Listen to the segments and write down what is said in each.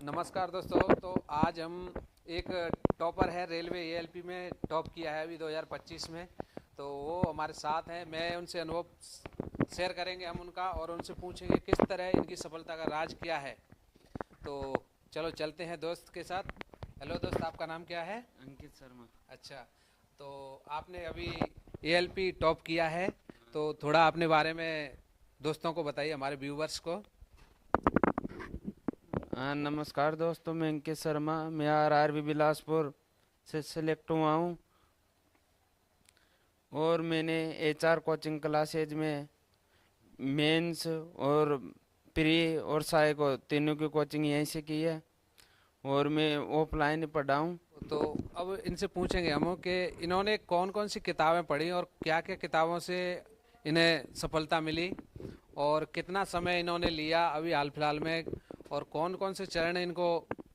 नमस्कार दोस्तों। तो आज हम एक टॉपर है रेलवे एएलपी में टॉप किया है अभी 2025 में। तो वो हमारे साथ हैं, मैं उनसे अनुभव शेयर करेंगे हम उनका, और उनसे पूछेंगे किस तरह इनकी सफलता का राज क्या है। तो चलो चलते हैं दोस्त के साथ। हेलो दोस्त, आपका नाम क्या है? अंकित शर्मा। अच्छा, तो आपने अभी एएलपी टॉप किया है, तो थोड़ा अपने बारे में दोस्तों को बताइए, हमारे व्यूवर्स को। हाँ, नमस्कार दोस्तों, मैं अंकित शर्मा। मैं आरआरबी बिलासपुर से सेलेक्ट हुआ हूँ और मैंने एचआर कोचिंग क्लासेज में मेंस और प्री और साइको तीनों की कोचिंग यहीं से की है और मैं ऑफलाइन पढ़ा हूँ। तो अब इनसे पूछेंगे हम कि इन्होंने कौन कौन सी किताबें पढ़ी और क्या क्या किताबों से इन्हें सफलता मिली, और कितना समय इन्होंने लिया अभी हाल फिलहाल में, और कौन कौन से चरण इनको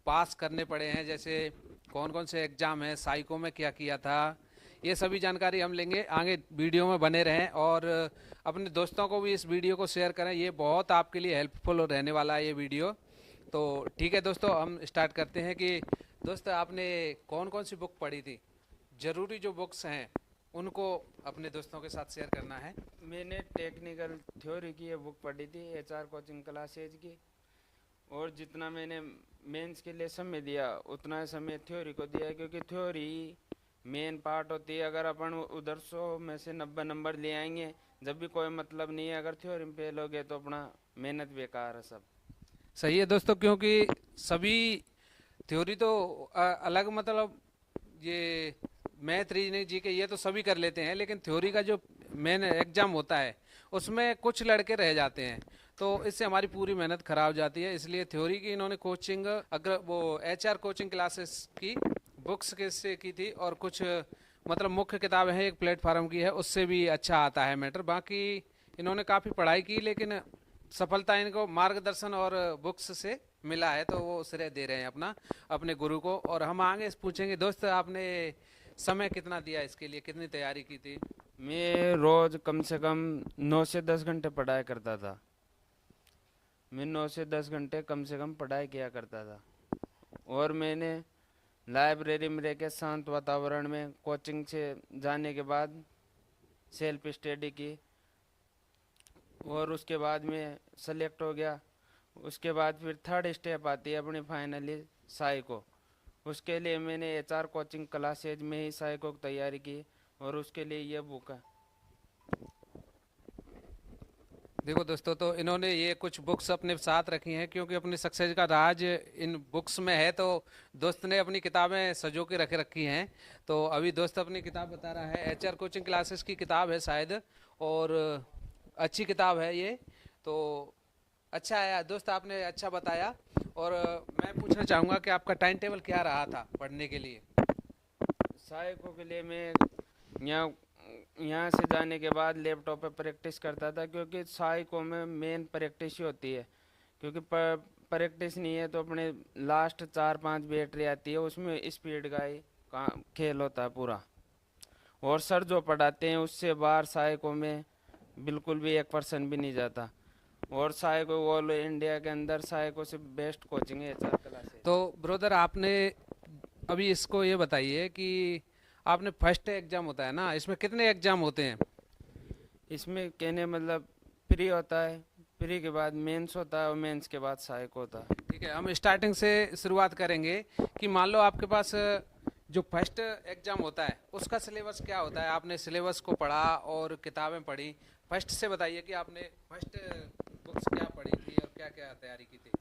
पास करने पड़े हैं, जैसे कौन कौन से एग्ज़ाम है, साइको में क्या किया था। ये सभी जानकारी हम लेंगे। आगे वीडियो में बने रहें और अपने दोस्तों को भी इस वीडियो को शेयर करें, ये बहुत आपके लिए हेल्पफुल रहने वाला है ये वीडियो। तो ठीक है दोस्तों, हम स्टार्ट करते हैं कि दोस्त आपने कौन कौन सी बुक पढ़ी थी। ज़रूरी जो बुक्स हैं उनको अपने दोस्तों के साथ शेयर करना है। मैंने टेक्निकल थ्योरी की ये बुक पढ़ी थी एचआर कोचिंग क्लासेज की, और जितना मैंने मेंस के लिए समय दिया उतना समय थ्योरी को दिया, क्योंकि थ्योरी मेन पार्ट होती है। अगर अपन उधर 100 में से 90 नंबर ले आएंगे जब भी कोई मतलब नहीं है। अगर थ्योरी में फेल हो गए तो अपना मेहनत बेकार है सब। सही है दोस्तों, क्योंकि सभी थ्योरी तो अलग मतलब ये मैथ रीजनिंग जी के ये तो सभी कर लेते हैं, लेकिन थ्योरी का जो मेन एग्जाम होता है उसमें कुछ लड़के रह जाते हैं, तो इससे हमारी पूरी मेहनत खराब हो जाती है। इसलिए थ्योरी की इन्होंने कोचिंग, अगर वो एचआर कोचिंग क्लासेस की बुक्स के से की थी, और कुछ मतलब मुख्य किताबें हैं एक प्लेटफार्म की है, उससे भी अच्छा आता है मैटर। बाकी इन्होंने काफ़ी पढ़ाई की, लेकिन सफलता इनको मार्गदर्शन और बुक्स से मिला है, तो वो श्रेय दे रहे हैं अपना अपने गुरु को। और हम आगे पूछेंगे दोस्त, आपने समय कितना दिया इसके लिए, कितनी तैयारी की थी? मैं रोज कम से कम 9 से 10 घंटे पढ़ाई करता था। मैं 9 से 10 घंटे कम से कम पढ़ाई किया करता था, और मैंने लाइब्रेरी में रह के शांत वातावरण में कोचिंग से जाने के बाद सेल्फ स्टडी की, और उसके बाद में सेलेक्ट हो गया। उसके बाद फिर थर्ड स्टेप आती है अपनी फाइनली साइको। उसके लिए मैंने एचआर कोचिंग क्लासेज में ही साइको की तैयारी की, और उसके लिए ये बुक है। देखो दोस्तों, तो इन्होंने ये कुछ बुक्स अपने साथ रखी हैं, क्योंकि अपनी सक्सेस का राज इन बुक्स में है। तो दोस्त ने अपनी किताबें सजो के रख रखी हैं। तो अभी दोस्त अपनी किताब बता रहा है, एचआर कोचिंग क्लासेस की किताब है शायद, और अच्छी किताब है ये। तो अच्छा है दोस्त, आपने अच्छा बताया। और मैं पूछना चाहूँगा कि आपका टाइम टेबल क्या रहा था पढ़ने के लिए? साइको के लिए मैं यहाँ यहाँ से जाने के बाद लैपटॉप पे प्रैक्टिस करता था, क्योंकि साइको में मेन प्रैक्टिस ही होती है। क्योंकि प्रैक्टिस नहीं है तो अपने लास्ट 4-5 बैटरी आती है, उसमें स्पीड का ही खेल होता है पूरा। और सर जो पढ़ाते हैं उससे बाहर साइको में बिल्कुल भी 1% भी नहीं जाता। और साइको ऑल इंडिया के अंदर साइको से बेस्ट कोचिंग है एचआर क्लासेस। तो ब्रदर आपने अभी इसको ये बताइए कि आपने फर्स्ट एग्जाम होता है ना, इसमें कितने एग्जाम होते हैं? इसमें कहने मतलब प्री होता है, प्री के बाद मेंस होता है, और मेंस के बाद साइको होता है। ठीक है, हम स्टार्टिंग से शुरुआत करेंगे कि मान लो आपके पास जो फर्स्ट एग्जाम होता है उसका सिलेबस क्या होता है। आपने सिलेबस को पढ़ा और किताबें पढ़ी, फर्स्ट से बताइए कि आपने फर्स्ट बुक्स क्या पढ़ी थी और क्या क्या तैयारी की थी।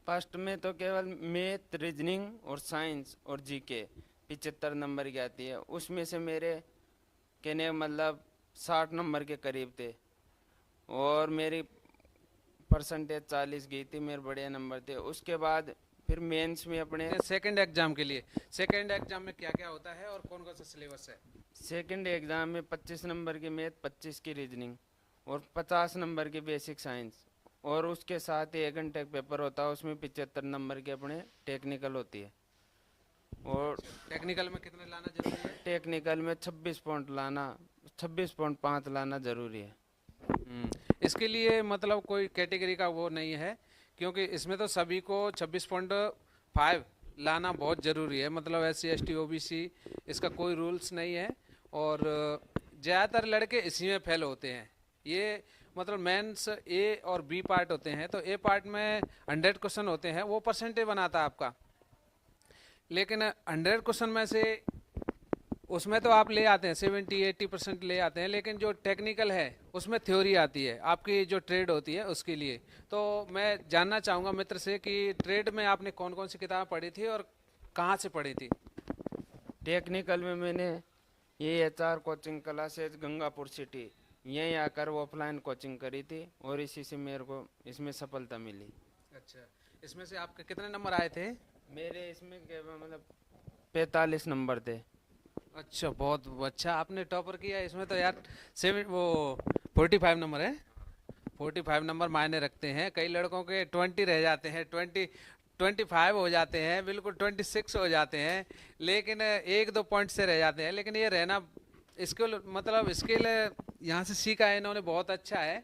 फर्स्ट में तो केवल मैथ रीजनिंग और साइंस और जीके 75 नंबर की आती है। उसमें से मेरे कहने का मतलब 60 नंबर के करीब थे, और मेरी परसेंटेज 40 गई थी, मेरे बढ़िया नंबर थे। उसके बाद फिर मेंस में अपने सेकंड एग्जाम के लिए, सेकंड एग्जाम में क्या क्या होता है और कौन कौन सा सिलेबस है? सेकंड एग्ज़ाम में 25 नंबर की मैथ, 25 की रीजनिंग और 50 नंबर की बेसिक साइंस, और उसके साथ ही 1 घंटे का पेपर होता है, उसमें 75 नंबर की अपने टेक्निकल होती है। और टेक्निकल में कितने लाना जरूरी है? टेक्निकल में 26 पॉइंट लाना, 26.5 लाना ज़रूरी है। इसके लिए मतलब कोई कैटेगरी का वो नहीं है, क्योंकि इसमें तो सभी को 26 पॉइंट फाइव लाना बहुत ज़रूरी है। मतलब SC ST OBC इसका कोई रूल्स नहीं है, और ज़्यादातर लड़के इसी में फेल होते हैं। ये मतलब मेंस A और B पार्ट होते हैं, तो A पार्ट में 100 क्वेश्चन होते हैं, वो परसेंटेज बनाता है आपका। लेकिन 100 क्वेश्चन में से उसमें तो आप ले आते हैं 70-80% ले आते हैं, लेकिन जो टेक्निकल है उसमें थ्योरी आती है, आपकी जो ट्रेड होती है उसके लिए। तो मैं जानना चाहूँगा मित्र से कि ट्रेड में आपने कौन कौन सी किताब पढ़ी थी और कहाँ से पढ़ी थी? टेक्निकल में मैंने ये HR coaching classes Gangapur city यहीं आकर ऑफलाइन कोचिंग करी थी, और इसी से मेरे को इसमें सफलता मिली। अच्छा, इसमें से आपके कितने नंबर आए थे? मेरे इसमें मतलब 45 नंबर थे। अच्छा, बहुत अच्छा, आपने टॉपर किया इसमें तो यार। 45 नंबर है। 45 नंबर मायने रखते हैं। कई लड़कों के 20 रह जाते हैं, 25 हो जाते हैं, बिल्कुल 26 हो जाते हैं, लेकिन 1-2 पॉइंट से रह जाते हैं। लेकिन ये रहना स्किल, मतलब स्किल यहाँ से सीखा है इन्होंने, बहुत अच्छा है।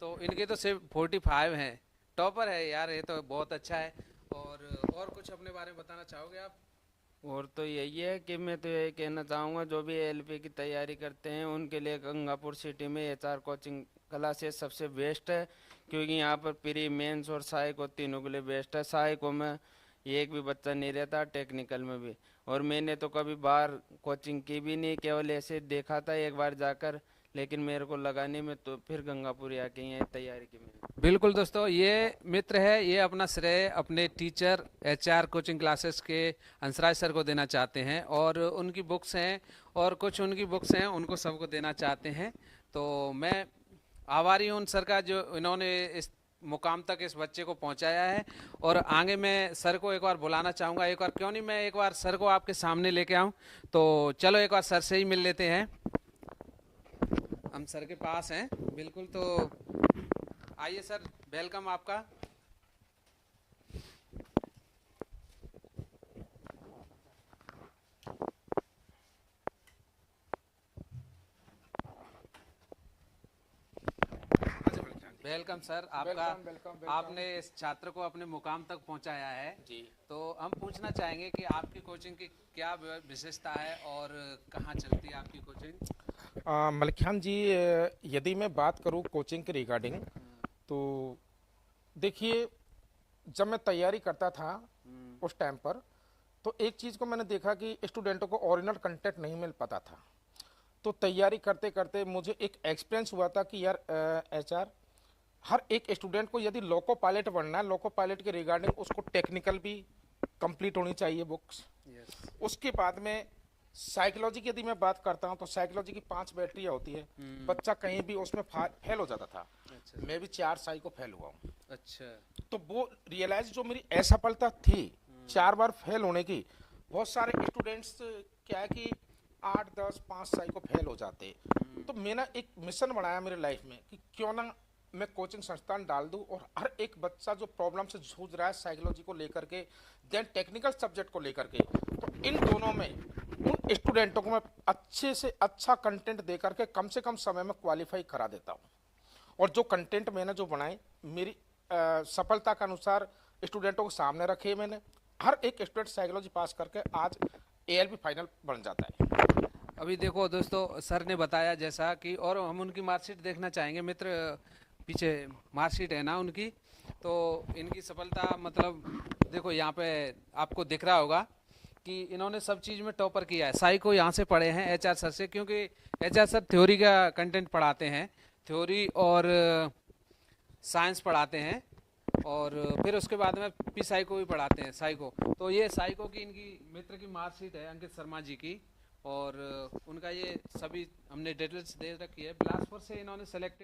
तो इनके तो सिर्फ 45 हैं, टॉपर है यार, ये तो बहुत अच्छा है। और कुछ अपने बारे में बताना चाहोगे आप? और तो यही है कि मैं तो यही कहना चाहूँगा, जो भी LP की तैयारी करते हैं उनके लिए गंगापुर सिटी में HR कोचिंग क्लासेस सबसे बेस्ट है, क्योंकि यहाँ पर प्री मेंस और सहायक तीनों के लिए बेस्ट है। सहायकों में एक भी बच्चा नहीं रहता, टेक्निकल में भी। और मैंने तो कभी बाहर कोचिंग की भी नहीं, केवल ऐसे देखा था एक बार जाकर, लेकिन मेरे को लगा नहीं, मैं तो फिर गंगापुर आके यहाँ तैयारी की मैंने। बिल्कुल दोस्तों, ये मित्र है, ये अपना श्रेय अपने टीचर HR कोचिंग क्लासेस के अंसराज सर को देना चाहते हैं, और उनकी बुक्स हैं और कुछ उनकी बुक्स हैं उनको सबको देना चाहते हैं। तो मैं आभारी हूँ उन सर का, जो इन्होंने इस मुकाम तक इस बच्चे को पहुंचाया है। और आगे मैं सर को एक बार बुलाना चाहूँगा, एक बार क्यों नहीं मैं एक बार सर को आपके सामने लेके आऊँ। तो चलो एक बार सर से ही मिल लेते हैं, हम सर के पास हैं बिल्कुल। तो आइए सर, वेलकम आपका। वेलकम सर आपका। वेलकम। आपने इस छात्र को अपने मुकाम तक पहुंचाया है जी। तो हम पूछना चाहेंगे कि आपकी कोचिंग की क्या विशेषता है और कहाँ चलती है आपकी कोचिंग? मलिखान जी, यदि मैं बात करूं कोचिंग के रिगार्डिंग, तो देखिए, जब मैं तैयारी करता था उस टाइम पर, तो एक चीज़ को मैंने देखा कि स्टूडेंटों को ओरिजिनल कंटेंट नहीं मिल पाता था। तो तैयारी करते करते मुझे एक एक्सपीरियंस हुआ था कि यार HR, हर एक स्टूडेंट को यदि लोको पायलट बनना है, लोको पायलट के रिगार्डिंग उसको टेक्निकल भी कंप्लीट होनी चाहिए बुक्स। उसके बाद में साइकोलॉजी की यदि मैं बात करता हूं, तो साइकोलॉजी की 5 बैटरियां होती है। बच्चा कहीं भी उसमें फेल हो जाता था। अच्छा। मैं भी 4 साइको फेल हुआ हूँ। अच्छा। तो वो रियलाइज जो मेरी असफलता थी 4 बार फेल होने की, बहुत सारे स्टूडेंट्स क्या है कि 8-10 5 साइको फेल हो जाते। तो मैंने एक मिशन बनाया मेरे लाइफ में कि क्यों ना मैं कोचिंग संस्थान डाल दूं, और हर एक बच्चा जो प्रॉब्लम से जूझ रहा है साइकोलॉजी को लेकर के, देन टेक्निकल सब्जेक्ट को लेकर के, तो इन दोनों में उन स्टूडेंटों को मैं अच्छे से अच्छा कंटेंट दे करके कम से कम समय में क्वालिफाई करा देता हूं। और जो कंटेंट मैंने जो बनाए मेरी सफलता के अनुसार स्टूडेंटों को सामने रखे, मैंने हर एक स्टूडेंट साइकोलॉजी पास करके आज ALP फाइनल बन जाता है। अभी देखो दोस्तों, सर ने बताया जैसा कि, और हम उनकी मार्कशीट देखना चाहेंगे मित्र, पीछे मार्कशीट है ना उनकी। तो इनकी सफलता मतलब देखो यहाँ पे आपको दिख रहा होगा कि इन्होंने सब चीज़ में टॉपर किया है। साई को यहाँ से पढ़े हैं HR सर से, क्योंकि HR सर थ्योरी का कंटेंट पढ़ाते हैं, थ्योरी और साइंस पढ़ाते हैं, और फिर उसके बाद में पी साई को भी पढ़ाते हैं, साई को। तो ये साई को की इनकी मित्र की मार्कशीट है अंकित शर्मा जी की, और उनका ये सभी हमने डिटेल्स दे रखी है। बिलासपुर से इन्होंने सेलेक्ट